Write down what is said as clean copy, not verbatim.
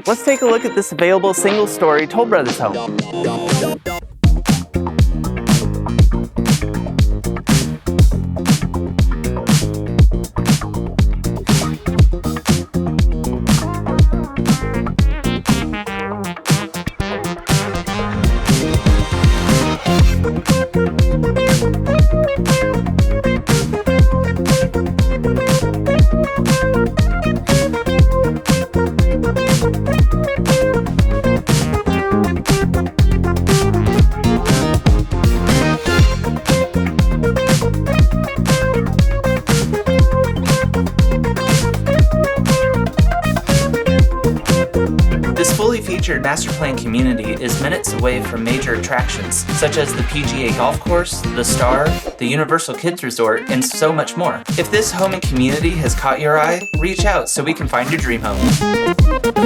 Let's take a look at this available single-story Toll Brothers home. This fully featured master plan community is minutes away from major attractions such as the PGA Golf Course, the Star, the Universal Kids Resort, and so much more. If this home and community has caught your eye, reach out so we can find your dream home.